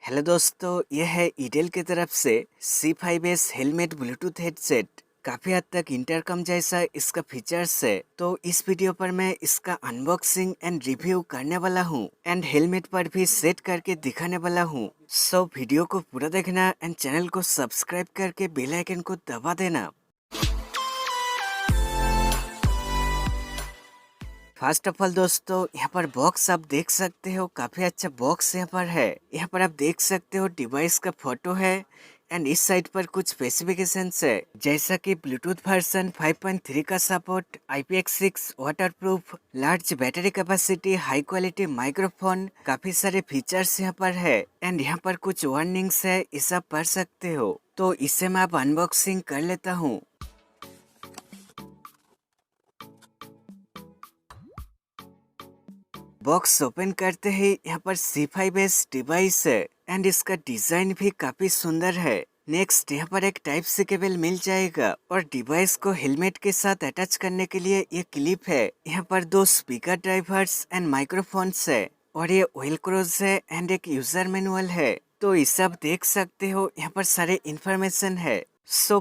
Hello दोस्तों, यह है ईडेल की तरफ से C5S हेलमेट ब्लूटूथ हेडसेट। काफी हद तक इंटरकम जैसा इसका फीचर्स है। तो इस वीडियो पर मैं इसका अनबॉक्सिंग एंड रिव्यू करने वाला हूँ एंड हेलमेट पर भी सेट करके दिखाने वाला हूँ। सो वीडियो को पूरा देखना एंड चैनल को सब्सक्राइब करके बेल आइकन को दबा देना। फर्स्ट ऑफ ऑल दोस्तों, यहाँ पर बॉक्स आप देख सकते हो, काफी अच्छा बॉक्स यहाँ पर है। यहाँ पर आप देख सकते हो डिवाइस का फोटो है एंड इस साइड पर कुछ स्पेसिफिकेशंस है, जैसा कि ब्लूटूथ वर्जन 5.3 का support, IPX6 waterproof, large battery capacity, high quality microphone, काफी सारे फीचर्स यहाँ पर है एंड यहाँ पर कुछ वार्निंग्स है, इसे आप पढ़ सकते हो। तो इसे मैं अब अनबॉक्सिंग कर लेता हूँ। बॉक्स ओपन करते ही यहाँ पर C5S डिवाइस है एंड इसका डिजाइन भी काफी सुंदर है। नेक्स्ट यहाँ पर एक टाइप सी केबल मिल जाएगा और डिवाइस को हेलमेट के साथ अटैच करने के लिए ये क्लिप है। यहाँ पर दो स्पीकर ड्राइवर्स एंड माइक्रोफोन्स है और ये ऑयल क्रोज है एंड एक यूजर मैनुअल है। तो ये सब देख सकते हो, यहाँ पर सारे इंफॉर्मेशन है।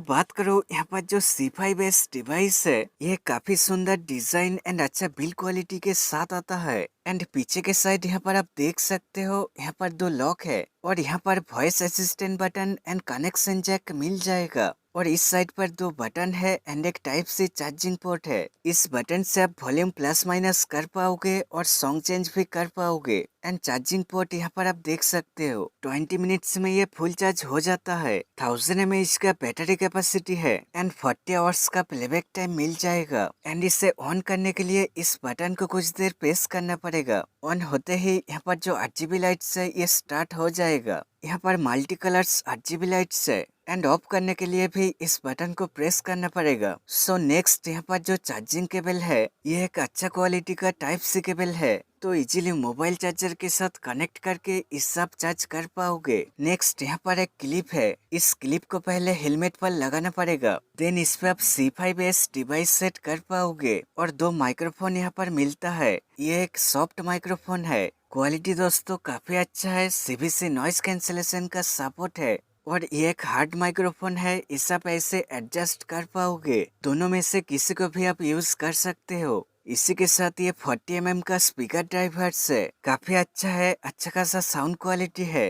बात करो यहाँ पर जो C5S डिवाइस है, ये काफी सुंदर डिजाइन एंड अच्छा बिल्ड क्वालिटी के साथ आता है एंड पीछे के साइड यहाँ पर आप देख सकते हो, यहाँ पर दो लॉक है और यहाँ पर voice assistant button and connection jack मिल जाएगा और इस साइड पर दो बटन है एंड एक टाइप से चार्जिंग पोर्ट है। इस बटन से आप वॉल्यूम प्लस माइनस कर पाओगे और सॉन्ग चेंज भी कर पाओगे एंड चार्जिंग पोर्ट यहाँ पर आप देख सकते हो 20 मिनट्स में ये फुल चार्ज हो जाता है। 1000 mAh का बैटरी कैपेसिटी है एंड 40 आवर्स का प्लेबैक टाइम मिल जाएगा एंड इसे ऑन करने के लिए इस बटन को कुछ देर प्रेस करना पड़ेगा। ऑन होते ही यहाँ पर जो RGB लाइट्स है ये स्टार्ट हो जाएगा। यहाँ पर मल्टी कलर्स RGB लाइट्स है एंड ऑफ करने के लिए भी इस बटन को प्रेस करना पड़ेगा। नेक्स्ट यहाँ पर जो चार्जिंग केबल है, ये एक अच्छा क्वालिटी का टाइप सी केबल है, तो इजीली मोबाइल चार्जर के साथ कनेक्ट करके इस सब चार्ज कर पाओगे। नेक्स्ट यहाँ पर एक क्लिप है, इस क्लिप को पहले हेलमेट पर लगाना पड़ेगा, देन इस पे आप C5S डिवाइस सेट कर पाओगे। और दो माइक्रोफोन यहाँ पर मिलता है, ये एक सॉफ्ट माइक्रोफोन है, क्वालिटी दोस्तों काफी अच्छा है, CVC नॉइस कैंसिलेशन का सपोर्ट है और ये एक हार्ड माइक्रोफोन है, इसे आप ऐसे एडजस्ट कर पाओगे। दोनों में से किसी को भी आप यूज कर सकते हो। इसी के साथ ये 40 mm का स्पीकर ड्राइवर है, काफी अच्छा है, अच्छा खासा साउंड क्वालिटी है।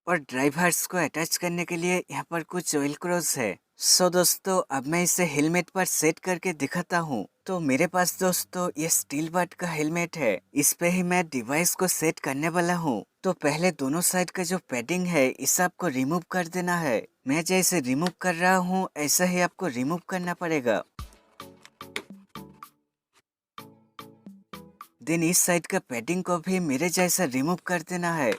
और ड्राइवर्स को अटैच करने के लिए यहाँ पर कुछ ऑयल क्रोज है। दोस्तों, अब मैं इसे हेलमेट पर सेट करके दिखाता हूँ। तो मेरे पास दोस्तों ये स्टील बट का हेलमेट है, इस पे ही मैं डिवाइस को सेट करने वाला हूँ। तो पहले दोनों साइड का जो पैडिंग है इसे आपको रिमूव कर देना है। मैं जैसे रिमूव कर रहा हूँ ऐसा ही आपको रिमूव करना पड़ेगा। देन इस साइड का पैडिंग को भी मेरे जैसा रिमूव कर देना है।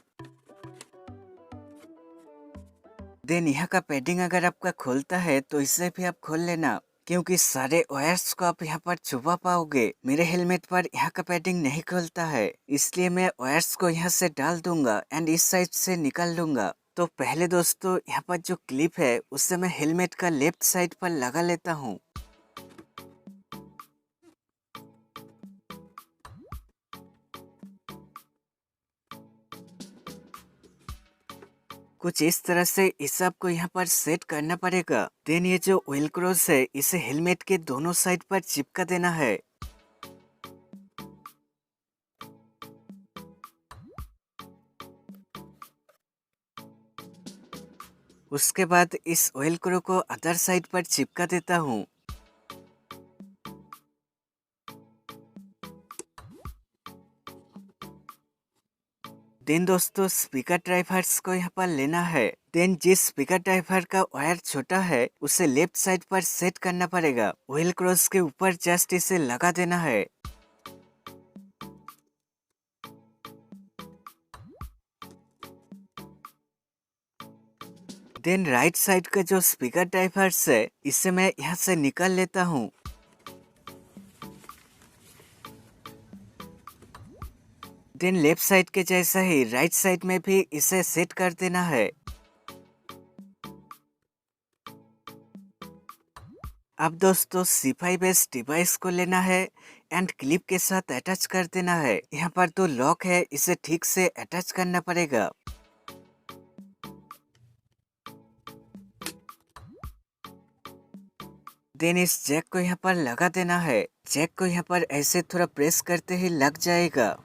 देन यहाँ का पैडिंग अगर आपका खोलता है तो इसे भी आप खोल लेना, क्योंकि सारे वायर्स को आप यहाँ पर छुपा पाओगे। मेरे हेलमेट पर यहाँ का पैडिंग नहीं खोलता है, इसलिए मैं वायर्स को यहाँ से डाल दूंगा एंड इस साइड से निकाल लूंगा। तो पहले दोस्तों यहाँ पर जो क्लिप है उससे मैं हेलमेट का लेफ्ट साइड पर लगा लेता हूँ। कुछ इस तरह से इसे आपको यहाँ पर सेट करना पड़ेगा। देन ये जो ऑयल क्रोस है इसे हेलमेट के दोनों साइड पर चिपका देना है। उसके बाद इस ऑयल क्रो को अदर साइड पर चिपका देता हूँ। देन दोस्तों स्पीकर ड्राइवर्स को यहाँ पर लेना है। देन जिस स्पीकर ड्राइवर का वायर छोटा है उसे लेफ्ट साइड पर सेट करना पड़ेगा। ऑयल क्रॉस के ऊपर जस्ट इसे लगा देना है। देन राइट साइड का जो स्पीकर ड्राइवर्स है इसे मैं यहाँ से निकाल लेता हूँ। देन लेफ्ट साइड के जैसा ही राइट साइड में भी इसे सेट कर देना है। अब दोस्तों C5S डिवाइस को लेना है एंड क्लिप के साथ अटैच कर देना है। यहाँ पर तो लॉक है, इसे ठीक से अटैच करना पड़ेगा। देन इस जैक को यहाँ पर लगा देना है। जैक को यहाँ पर ऐसे थोड़ा प्रेस करते ही लग जाएगा।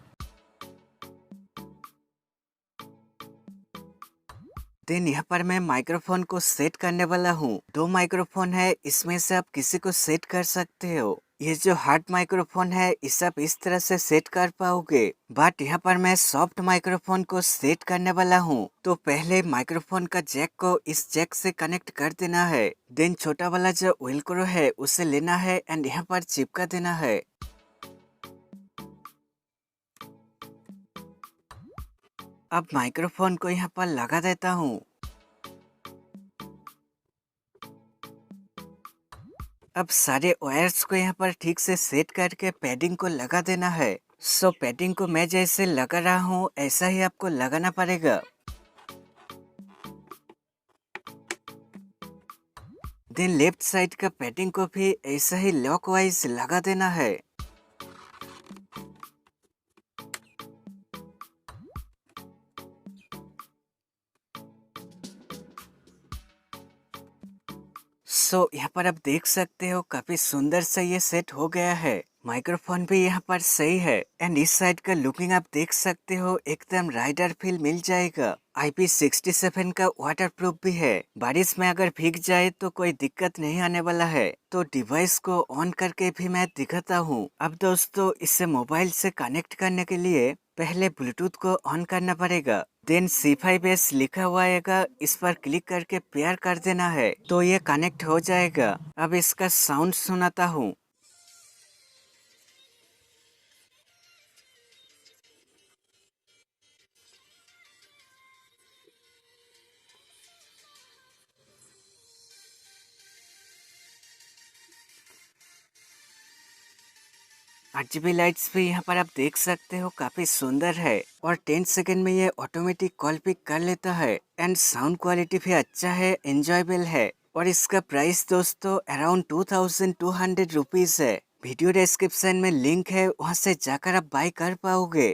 देन यहाँ पर मैं माइक्रोफोन को सेट करने वाला हूँ। 2 माइक्रोफोन है, इसमें से आप किसी को सेट कर सकते हो। ये जो हार्ड माइक्रोफोन है इसे आप इस तरह से सेट कर पाओगे, बट यहाँ पर मैं सॉफ्ट माइक्रोफोन को सेट करने वाला हूँ। तो पहले माइक्रोफोन का जैक को इस जैक से कनेक्ट कर देना है। देन छोटा वाला जो वेलक्रो है उसे लेना है एंड यहाँ पर चिपका देना है। अब माइक्रोफोन को यहाँ पर लगा देता हूँ। अब सारे वायर्स को यहाँ पर ठीक से सेट करके पैडिंग को लगा देना है। सो पैडिंग को मैं जैसे लगा रहा हूँ ऐसा ही आपको लगाना पड़ेगा। देन लेफ्ट साइड का पैडिंग को भी ऐसा ही लॉक वाइज लगा देना है। यहाँ पर आप देख सकते हो काफी सुंदर से ये सेट हो गया है। माइक्रोफोन भी यहाँ पर सही है एंड इस साइड का लुकिंग आप देख सकते हो, एकदम राइडर फील मिल जाएगा। IP67 का वाटरप्रूफ भी है, बारिश में अगर भीग जाए तो कोई दिक्कत नहीं आने वाला है। तो डिवाइस को ऑन करके भी मैं दिखाता हूँ। अब दोस्तों इसे मोबाइल से कनेक्ट करने के लिए पहले ब्लूटूथ को ऑन करना पड़ेगा। देन C5S लिखा हुआ आएगा, इस पर क्लिक करके पेयर कर देना है तो ये कनेक्ट हो जाएगा। अब इसका साउंड सुनाता हूँ। RGB लाइट्स भी यहाँ पर आप देख सकते हो काफी सुंदर है और 10 सेकंड में ये ऑटोमेटिक कॉल पिक कर लेता है एंड साउंड क्वालिटी भी अच्छा है, एंजॉयबल है। और इसका प्राइस दोस्तों अराउंड 2200 रुपीज है। वीडियो डिस्क्रिप्शन में लिंक है, वहाँ से जाकर आप बाय कर पाओगे।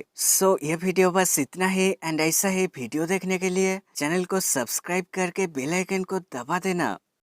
ये वीडियो बस इतना ही एंड ऐसा ही वीडियो देखने के लिए चैनल को सब्सक्राइब करके बेल आइकन को दबा देना।